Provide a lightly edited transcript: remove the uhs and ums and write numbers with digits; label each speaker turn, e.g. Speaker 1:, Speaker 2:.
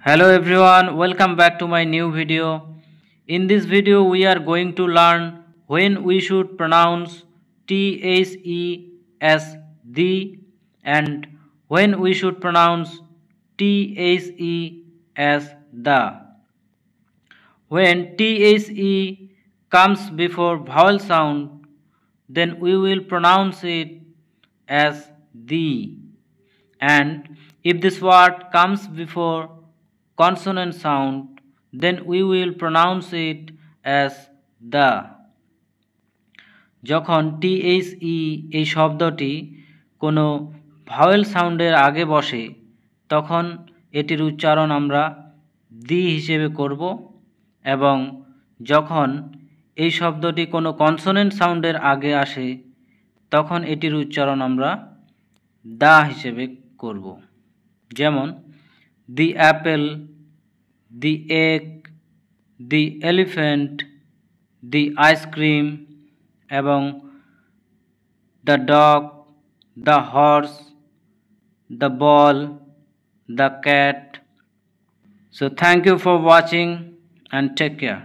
Speaker 1: Hello everyone, welcome back to my new video. In this video we are going to learn when we should pronounce THE as the and when we should pronounce THE as the. When THE comes before vowel sound, then we will pronounce it as the, and if this word comes before consonant sound, then we will pronounce it as the. যখন THE এই শব্দটি কোনো vowel সাউন্ডের আগে বসে তখন এটির উচ্চারণ আমরা দি হিসেবে করব, এবং যখন এই শব্দটি কোনো কনসোনেন্ট সাউন্ডের আগে আসে তখন এটির উচ্চারণ আমরা দা হিসেবে করব। যেমন দি অ্যাপেল, দি এগ, দি এলিফ্যান্ট, দি আইসক্রিম এবং the dog, the horse, the ball, the cat. So thank you for watching and take care.